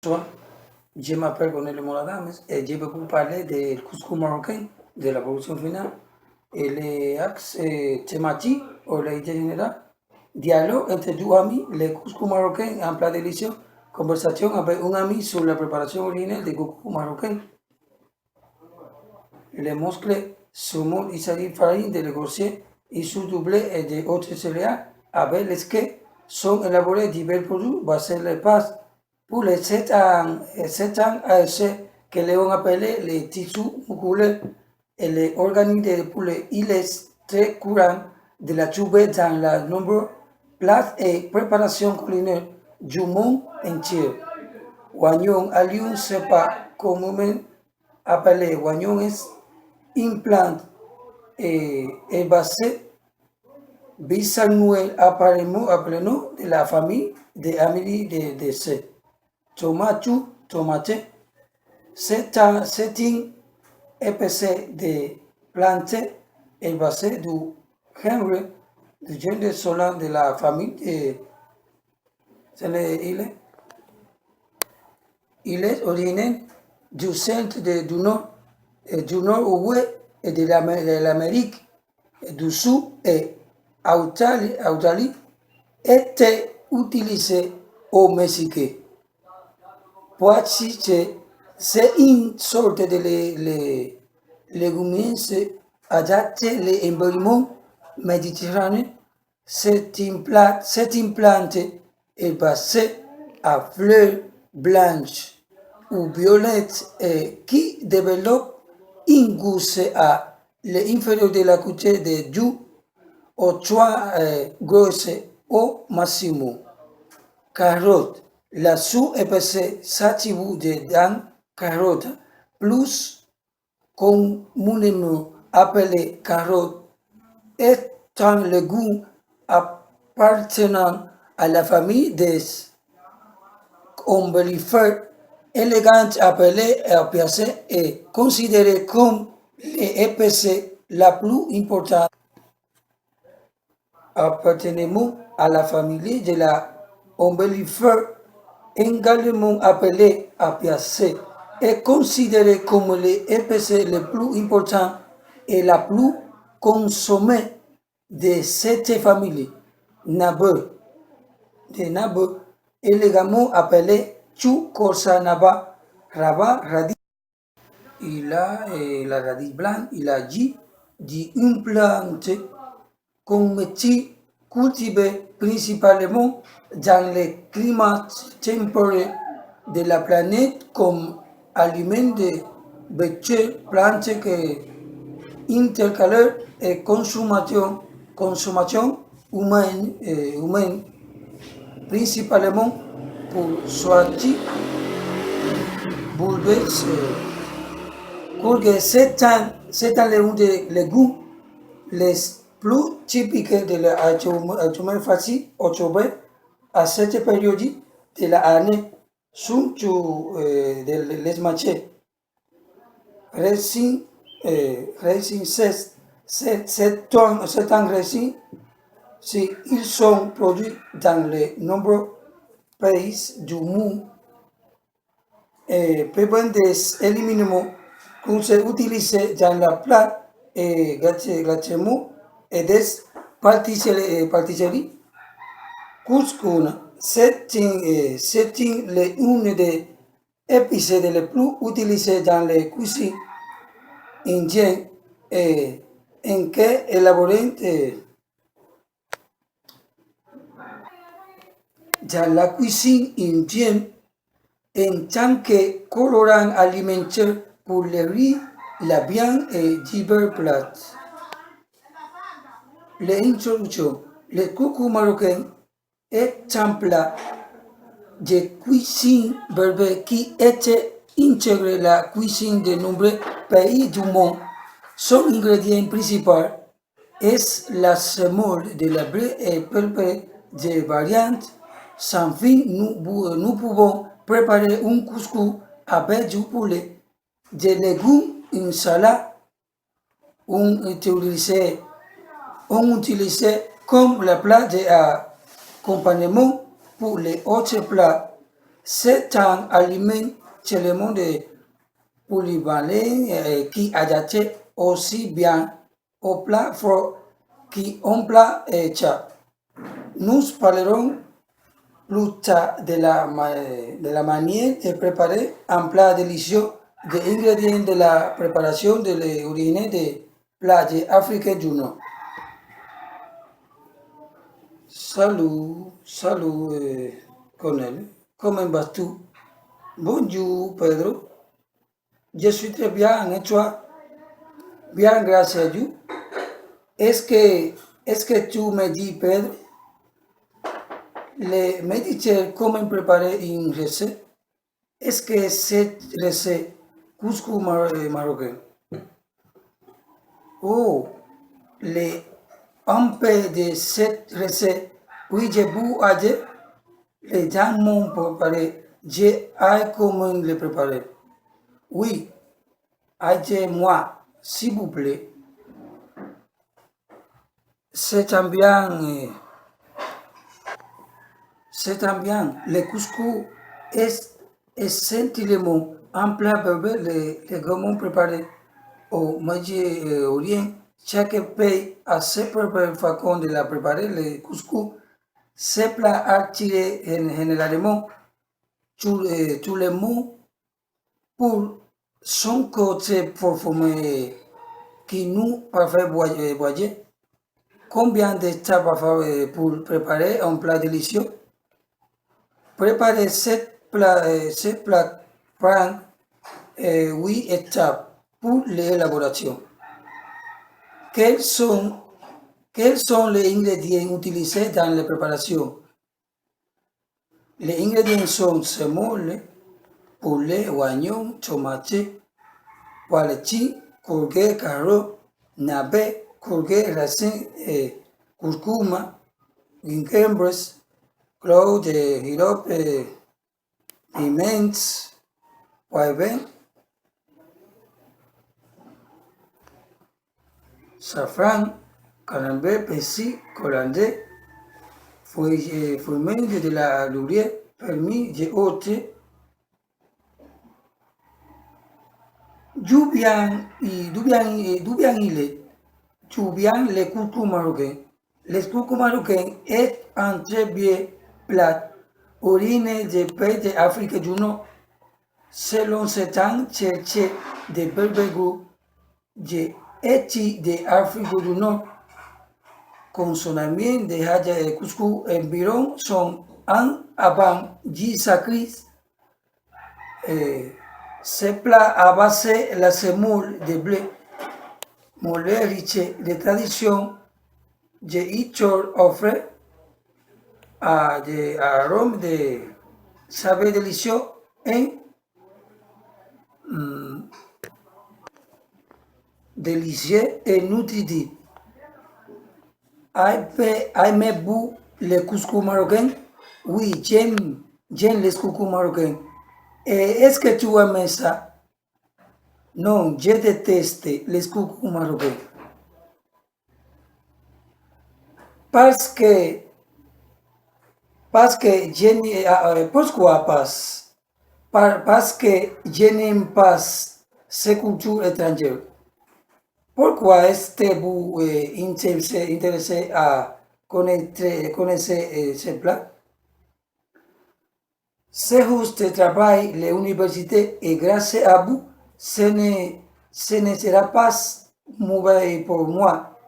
Bonsoir, je m'appelle Cornelio Moradames et je vais vous parler du couscous marocain, de la production finale et les axes thématiques ou l'idée générale. Dialogue entre deux amis, le couscous marocain, un plat délicieux. Conversation avec un ami sur la préparation originelle du couscous marocain. Les muscles saumon, il s'agit de farine de négocier et sous blé et d'autres céréales avec lesquels sont élaborés divers produits basés sur les pâtes. Pour les 7 ans ASC que l'on appelé les tissus musculaires et les organes de poulet, il est très courant de la trouver dans la nombreux plats et préparations culinaires du monde entier. Oignon allium, c'est pas communément appelé oignon, est une plante herbacée bisannuelle apparemment appelée de la famille des Amélie de C. Tomate, c'est une espèce de plante herbacée du genre solant de la famille de il est originaire du centre du nord-ouest et de l'Amérique du Sud et Australie était utilisé au Mexique. Pois c'est une sorte de légumineuse adaptée à l'environnement méditerranéen. C'est une plante herbacée à fleurs blanches ou violettes et qui développe un goût à l'inférieur de la couche de 2 ou 3 grosses au maximum. Carotte. La sous-espèce s'attribue dans carotte, plus communément appelée carotte, est un légume appartenant à la famille des ombellifères élégantes appelées apiacées et considérée comme l'espèce la plus importante appartenant à la famille de la ombellifère également appelée apiacée est considérée comme l'espèce la plus importante et la plus consommée de cette famille. Nabe, élégamment appelé Chu Corsa Naba, Rabat, radis. Il a la radis blanche, il agit d'une plante cultivée principalement dans les climats tempérés de la planète comme aliment de bétail, plantes que intercalent et consommation humaine, principalement pour sortir bouleverse. Porque c'est un légume les plus typiques de la Achomefacie octobre à cette période de l'année, surtout de les marchés. Racing, c'est un racine si ils sont produits dans de nombreux pays du monde prévoient des éliminer qu'on se utilise dans la plate et gâteau et des pâtisseries. Couscous, c'est une des épices les plus utilisées dans les cuisines indiennes et en que élaborées dans la cuisine indienne en tant que colorant alimentaire pour le riz, la viande et divers plats. L'introduction. Le couscous marocain est un plat de cuisine berbère qui était intégré à la cuisine de nombreux pays du monde. Son ingrédient principal est la semoule de la blé et peuplé de variantes sans fin. Nous pouvons préparer un couscous avec du poulet, des légumes, une salade, on utilisait comme le plat d'accompagnement pour les autres plats. C'est un aliment tellement de polyvalent qui adapte aussi bien au plat froid qu'au plat chaud. Nous parlerons plus tard de la manière de préparer un plat délicieux, des ingrédients de la préparation de l'origine des plats africains du Nord. Salut, Cornel. Comment vas-tu? Bonjour, Pedro. Je suis très bien, et toi? Bien, grâce à Dieu. Est-ce que tu me dis, Pedro, me dis comment préparer une recette? Est-ce que cette recette couscous marocain? Oh, les, un peu de cette recette, oui, j'ai beau à dire, les gens m'ont préparé, j'ai comment le préparer. Oui, aidez-moi, s'il vous plaît. C'est un bien, le couscous est essentiellement un plat berbère, les gourmands préparés au Moyen-Orient. Chaque pays a ses propres façons de la préparer. Le couscous, ce plat attiré généralement tous les mots pour son côté parfumé qui nous parfait voyager. Combien de temps pour préparer un plat délicieux? Préparer ce plat prend 8 étapes pour l'élaboration. Quels sont les ingrédients utilisés dans la préparation? Les ingrédients sont semoule, poulet, oignon, tomate, pois chiches, courgette, carottes, navets, courgette, racines, curcuma, gingembre, cloves de girofle, piments, poivre vert, safran, camembert, persil, coriandre, feuilles de la laurier, permis de haute. D'où vient le couscous marocain? Le couscous marocain est un très vieux plat originaire des pays d'Afrique du Nord. Selon certains chercheurs de Berbère de Haïti d'Afrique du Nord, consommation de haja de couscous environ son an avant Jésus-Christ. Ce plat à base de la semoule de blé, mollet riche de tradition, de Ichor offre à des arômes de saveur délicieux et délicieux et nutritifs. Aimez-vous le couscous marocain? Oui, j'aime le couscous marocain. Et est-ce que tu aimes ça? Non, je déteste les couscous marocains. Parce que pourquoi parce que je n'aime pas ces cultures étrangères. Pourquoi êtes-vous intéressé à connaître ce plat? C'est juste travail l'université et grâce à vous, ce ne sera pas mauvais pour moi.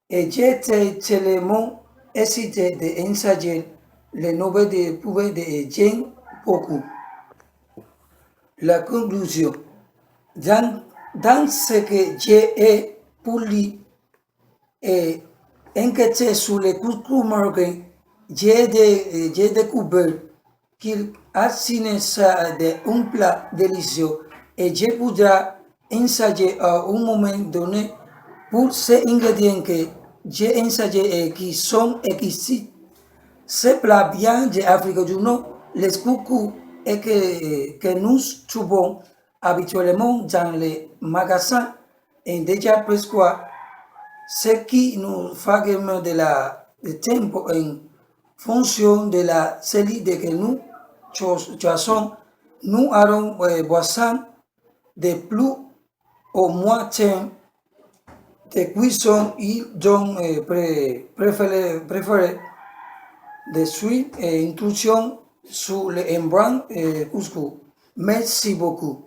Et j'étais tellement excité d'enseigner les nouvelles de pouvoir de j'aime beaucoup. La conclusion. Dans ce que j'ai pu et enquêter sur le couscous marocain, j'ai découvert qu'il a signé ça d'un plat délicieux et je voudrais enseigner à un moment donné pour ces ingrédients que j'ai ensayés et qui sont exquis. Ce plat vient d'Afrique du Nord, les couscous et que nous trouvons habituellement dans les magasins et déjà presque ce qui nous fait de temps en fonction de la série que nous choisons, nous allons voisin de plus au moins temps de cuisson. Ils ont préféré de suivre instructions sur le embrun couscous. Merci beaucoup.